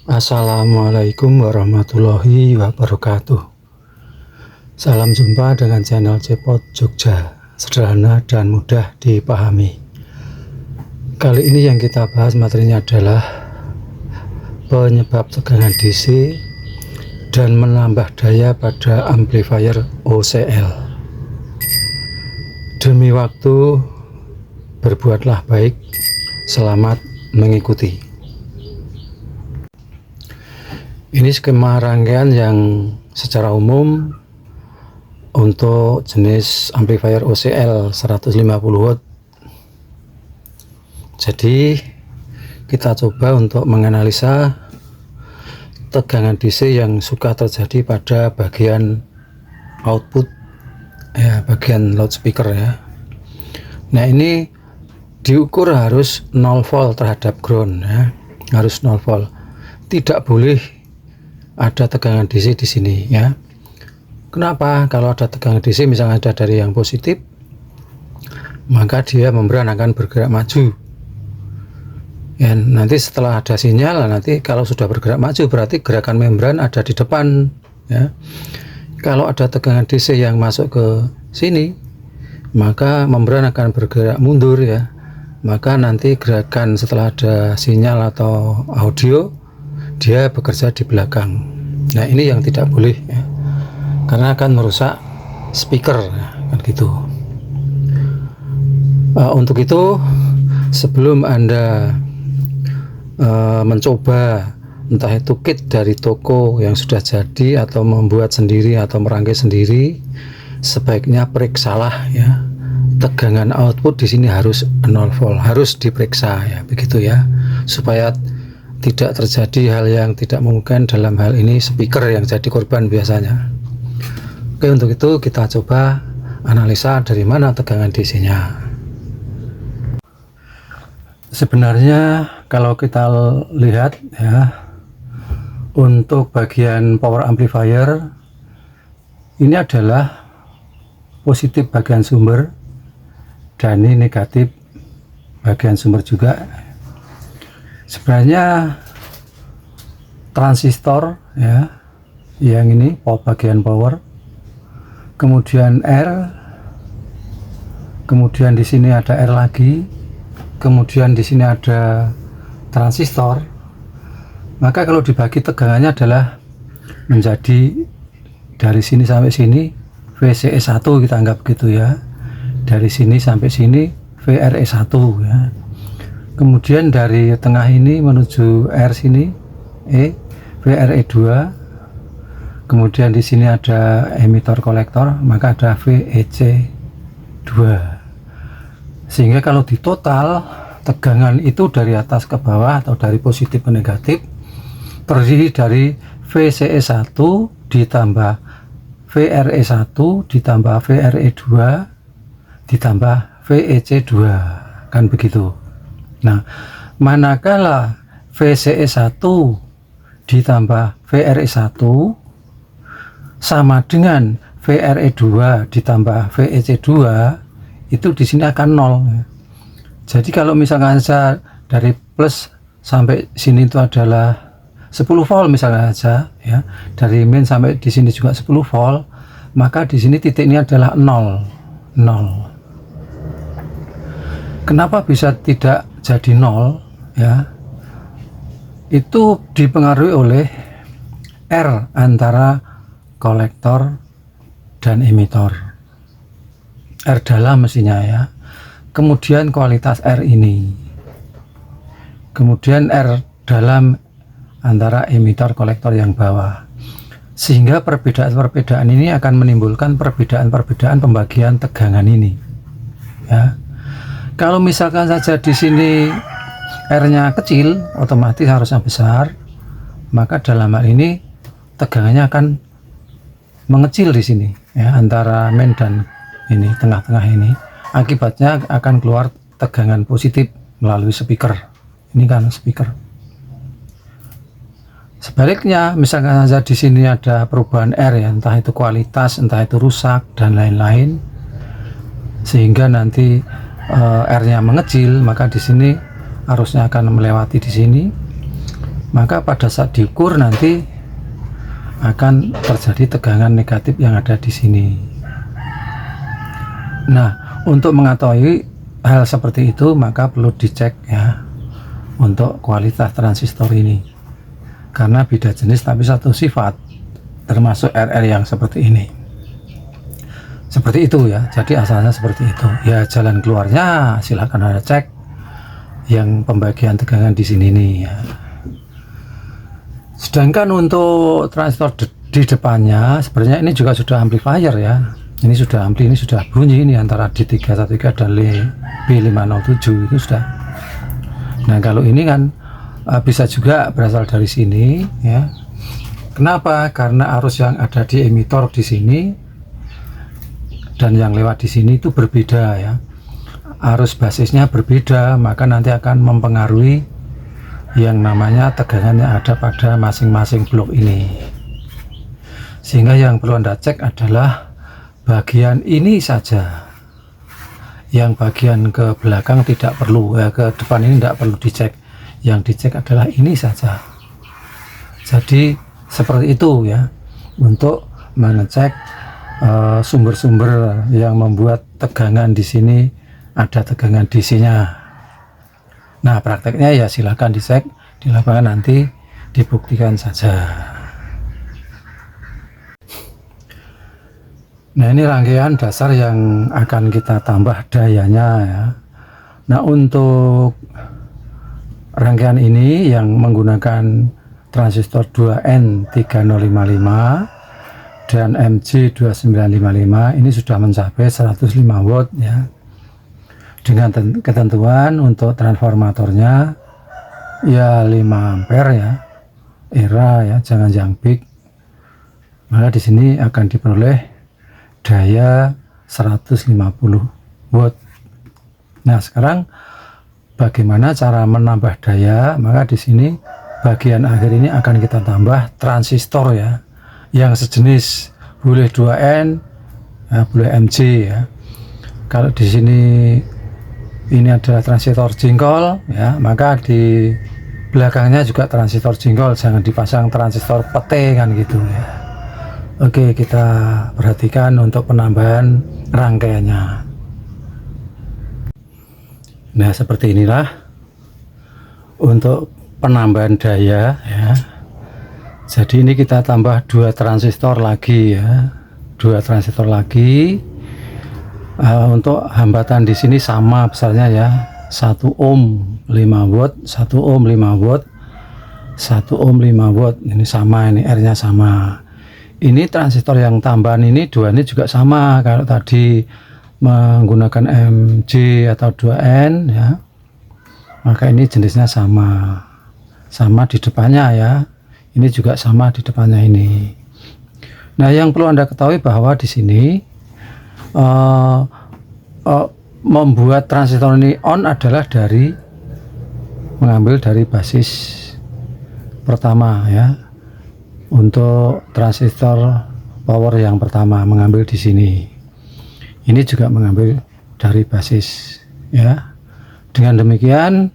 Assalamualaikum warahmatullahi wabarakatuh. Salam jumpa dengan channel Cepot Jogja, sederhana dan mudah dipahami. Kali ini yang kita bahas materinya adalah penyebab tegangan DC dan menambah daya pada amplifier OCL. Demi waktu, berbuatlah baik. Selamat mengikuti. Ini skema rangkaian yang secara umum untuk jenis amplifier OCL 150 watt. Jadi kita coba untuk menganalisa tegangan DC yang suka terjadi pada bagian output ya, bagian loudspeaker ya. Nah, ini diukur harus 0 volt terhadap ground ya, harus 0 volt. Tidak boleh ada tegangan DC di sini ya. Kenapa? Kalau ada tegangan DC misalnya ada dari yang positif, maka dia membran akan bergerak maju. Ya, nanti setelah ada sinyal, nanti kalau sudah bergerak maju berarti gerakan membran ada di depan ya. Kalau ada tegangan DC yang masuk ke sini, maka membran akan bergerak mundur ya. Maka nanti gerakan setelah ada sinyal atau audio, dia bekerja di belakang. Nah, ini yang tidak boleh ya, karena akan merusak speaker ya, kan gitu. Untuk itu, sebelum Anda mencoba entah itu kit dari toko yang sudah jadi atau membuat sendiri atau merangkai sendiri, sebaiknya periksalah ya, tegangan output di sini harus 0 volt, harus diperiksa ya, begitu ya, supaya tidak terjadi hal yang tidak mungkin. Dalam hal ini speaker yang jadi korban biasanya. Oke, untuk itu kita coba analisa dari mana tegangan DC-nya. Sebenarnya kalau kita lihat ya, untuk bagian power amplifier ini adalah positif bagian sumber dan ini negatif bagian sumber juga. Sebenarnya transistor ya, yang ini bagian power, kemudian R, kemudian di sini ada R lagi, kemudian di sini ada transistor. Maka kalau dibagi tegangannya adalah menjadi dari sini sampai sini VCE1, kita anggap begitu ya, dari sini sampai sini VRE1 ya. Kemudian dari tengah ini menuju R sini VRE2. Kemudian di sini ada emitor kolektor, maka ada VEC2. Sehingga kalau di total tegangan itu dari atas ke bawah atau dari positif ke negatif terdiri dari VCE1 ditambah VRE1 ditambah VRE2 ditambah VEC2, kan begitu. Nah, manakala VCE1 ditambah VRE1 sama dengan VRE2 ditambah VEC2, itu di sini akan 0. Jadi kalau misalkan saja dari plus sampai sini itu adalah 10 volt misalnya saja ya, dari min sampai di sini juga 10 volt, maka di sini titiknya adalah 0. Kenapa bisa tidak jadi 0 ya? Itu dipengaruhi oleh R antara kolektor dan emitor, R dalam mestinya ya, kemudian kualitas R ini, kemudian R dalam antara emitor kolektor yang bawah, sehingga perbedaan-perbedaan ini akan menimbulkan perbedaan-perbedaan pembagian tegangan ini ya. Kalau misalkan saja di sini R-nya kecil, otomatis harusnya besar, maka dalam hal ini tegangannya akan mengecil di sini ya, antara main dan ini tengah-tengah ini. Akibatnya akan keluar tegangan positif melalui speaker. Ini kan speaker. Sebaliknya, misalkan saja di sini ada perubahan R ya, entah itu kualitas, entah itu rusak dan lain-lain, sehingga nanti R-nya mengecil, maka di sini arusnya akan melewati di sini. maka pada saat diukur nanti akan terjadi tegangan negatif yang ada di sini. Nah, untuk mengetahui hal seperti itu maka perlu dicek ya untuk kualitas transistor ini, karena beda jenis tapi satu sifat, termasuk RR yang seperti ini. Seperti itu ya, jadi asalnya seperti itu ya. Jalan keluarnya silakan Anda cek yang pembagian tegangan di sini nih ya. Sedangkan untuk transistor di depannya sebenarnya ini juga sudah amplifier ya. Ini sudah ampli, ini sudah bunyi ini antara D313 dan B507 itu sudah. Nah, kalau ini kan bisa juga berasal dari sini ya. Kenapa? Karena arus yang ada di emitor di sini dan yang lewat di sini itu berbeda ya. Arus basisnya berbeda, maka nanti akan mempengaruhi yang namanya tegangan yang ada pada masing-masing blok ini. Sehingga yang perlu Anda cek adalah bagian ini saja. Yang bagian ke belakang tidak perlu, ke depan ini tidak perlu dicek. Yang dicek adalah ini saja. Jadi seperti itu ya, untuk mengecek sumber-sumber yang membuat tegangan di sini ada tegangan DC-nya. Nah, prakteknya ya silakan dicek di lapangan, nanti dibuktikan saja. Nah, ini rangkaian dasar yang akan kita tambah dayanya ya. Nah, untuk rangkaian ini yang menggunakan transistor 2N3055 dan MG2955 ini sudah mencapai 105 watt ya. Dengan ketentuan untuk transformatornya ya 5 ampere ya, era ya, jangan yang big. Maka di sini akan diperoleh daya 150 watt. Nah, sekarang bagaimana cara menambah daya? Maka di sini bagian akhir ini akan kita tambah transistor ya, yang sejenis, boleh 2N ya, boleh MG ya. Kalau di sini ini adalah transistor jengkol ya, maka di belakangnya juga transistor jengkol, jangan dipasang transistor pete kan gitu ya. Oke, kita perhatikan untuk penambahan rangkaiannya. Nah, seperti inilah untuk penambahan daya ya. Jadi ini kita tambah 2 transistor lagi ya, 2 transistor lagi. Untuk hambatan di sini sama besarnya ya, 1 ohm 5 watt, 1 ohm 5 watt, 1 ohm 5 watt. Ini sama, ini R nya sama. Ini transistor yang tambahan ini dua ini juga sama. Kalau tadi menggunakan MG atau 2N ya, maka ini jenisnya sama, sama di depannya ya. Ini juga sama di depannya ini. Nah, yang perlu Anda ketahui bahwa di sini membuat transistor ini on adalah mengambil dari basis pertama ya. Untuk transistor power yang pertama mengambil di sini. Ini juga mengambil dari basis ya. Dengan demikian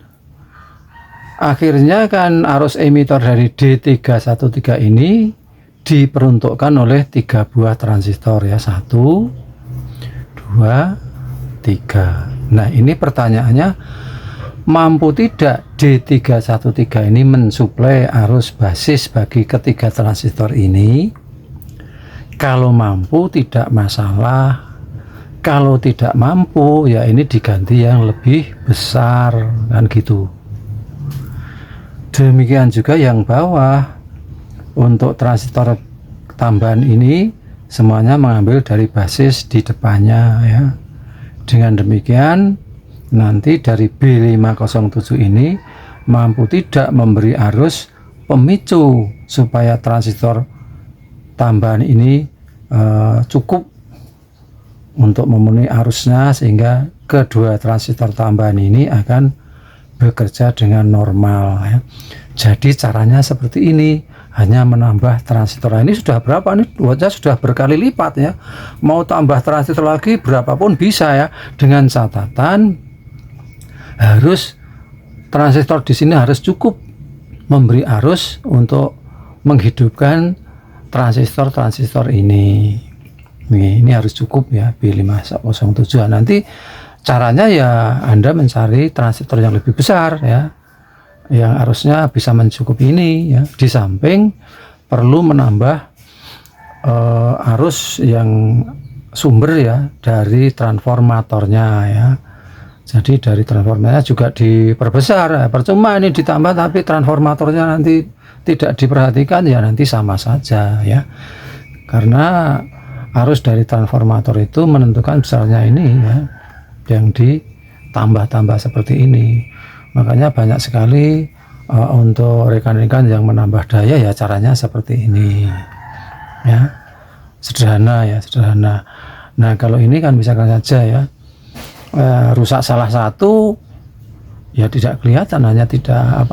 akhirnya kan arus emitor dari D313 ini diperuntukkan oleh 3 buah transistor ya, 1 2 3. Nah, ini pertanyaannya, mampu tidak D313 ini mensuplai arus basis bagi ketiga transistor ini? Kalau mampu tidak masalah, kalau tidak mampu ya ini diganti yang lebih besar kan gitu. Demikian juga yang bawah, untuk transistor tambahan ini semuanya mengambil dari basis di depannya ya. Dengan demikian nanti dari B507 ini mampu tidak memberi arus pemicu supaya transistor tambahan ini cukup untuk memenuhi arusnya, sehingga kedua transistor tambahan ini akan bekerja dengan normal ya. Jadi caranya seperti ini, hanya menambah transistor. Ini sudah berapa nih? Wattnya sudah berkali lipat ya. Mau tambah transistor lagi berapapun bisa ya, dengan catatan harus transistor di sini harus cukup memberi arus untuk menghidupkan transistor ini. Ini harus cukup ya, B507. Nanti caranya ya Anda mencari transistor yang lebih besar ya, yang arusnya bisa mencukupi ini ya. Di samping perlu menambah arus yang sumber ya dari transformatornya ya. Jadi dari transformatornya juga diperbesar ya. Percuma ini ditambah tapi transformatornya nanti tidak diperhatikan ya, nanti sama saja ya, karena arus dari transformator itu menentukan besarnya ini ya, yang ditambah-tambah seperti ini. Makanya banyak sekali untuk rekan-rekan yang menambah daya ya caranya seperti ini ya, sederhana ya, sederhana. Nah kalau ini kan misalkan saja ya rusak salah satu ya tidak kelihatan, hanya tidak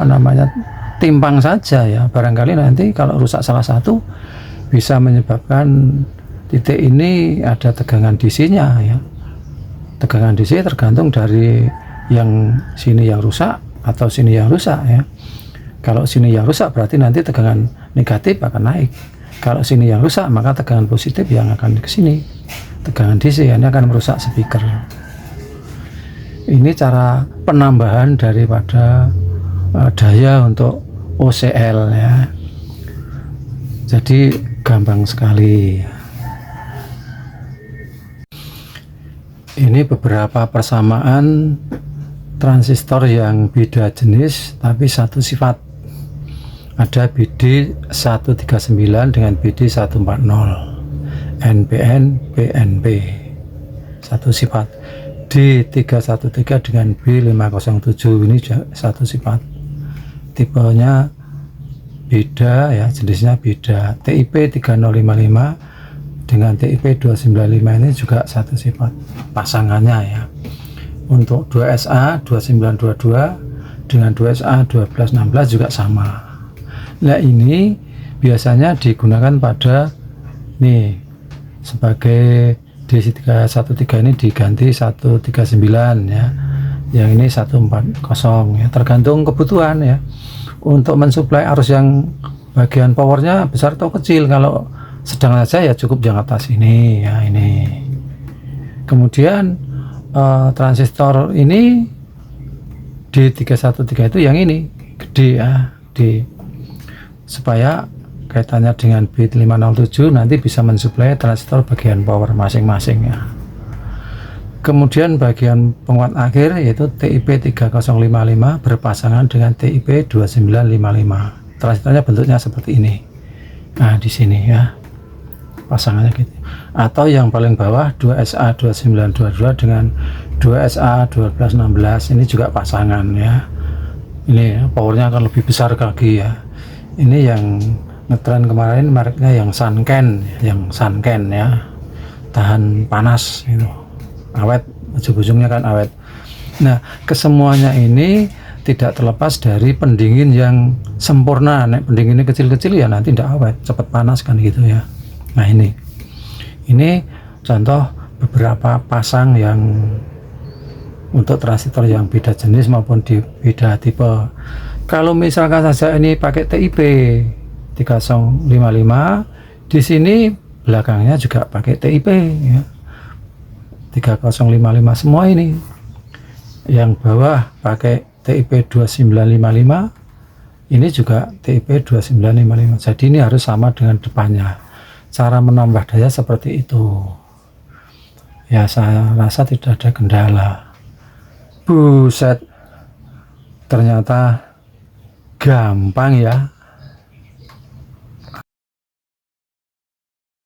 timpang saja ya. Barangkali nanti kalau rusak salah satu bisa menyebabkan titik ini ada tegangan DC-nya ya. Tegangan DC tergantung dari yang sini yang rusak atau sini yang rusak ya. Kalau sini yang rusak berarti nanti tegangan negatif akan naik. Kalau sini yang rusak maka tegangan positif yang akan ke sini. Tegangan DC ini akan merusak speaker. Ini cara penambahan daripada daya untuk OCL ya. Jadi gampang sekali. Ini beberapa persamaan transistor yang beda jenis tapi satu sifat. Ada BD139 dengan BD140, NPN, PNP, satu sifat. D313 dengan B507 ini satu sifat. Tipenya beda ya, jenisnya beda. TIP 3055 dengan TIP 295 ini juga satu sifat pasangannya ya. Untuk 2SA 2922 dengan 2SA 1216 juga sama. Nah ini biasanya digunakan pada nih sebagai D313 ini diganti 139 ya, yang ini 140 ya, tergantung kebutuhan ya. Untuk mensuplai arus yang bagian powernya besar atau kecil, kalau sedang saja ya cukup yang atas ini ya, ini. Kemudian transistor ini D313 itu yang ini gede ya, supaya kaitannya dengan B507 nanti bisa mensuplai transistor bagian power masing-masing ya. Kemudian bagian penguat akhir yaitu TIP 3055 berpasangan dengan TIP 2955. Transistornya bentuknya seperti ini. Nah di sini ya pasangannya gitu. Atau yang paling bawah 2SA 2922 dengan 2SA 1216 ini juga pasangan ya. Ini ya, powernya akan lebih besar lagi ya. Ini yang ngetren kemarin mereknya yang Sanken ya, tahan panas itu, awet, ujung-ujungnya kan awet. Nah kesemuanya ini tidak terlepas dari pendingin yang sempurna. Nek pendinginnya kecil-kecil ya nanti tidak awet, cepat panas kan gitu ya. Nah ini contoh beberapa pasang yang untuk transistor yang beda jenis maupun beda tipe. Kalau misalkan saja ini pakai TIP 3055, di sini belakangnya juga pakai TIP ya, 3055 semua ini. Yang bawah pakai TIP 2955, ini juga TIP 2955. Jadi ini harus sama dengan depannya. Cara menambah daya seperti itu ya, saya rasa tidak ada kendala. Buset, ternyata gampang ya.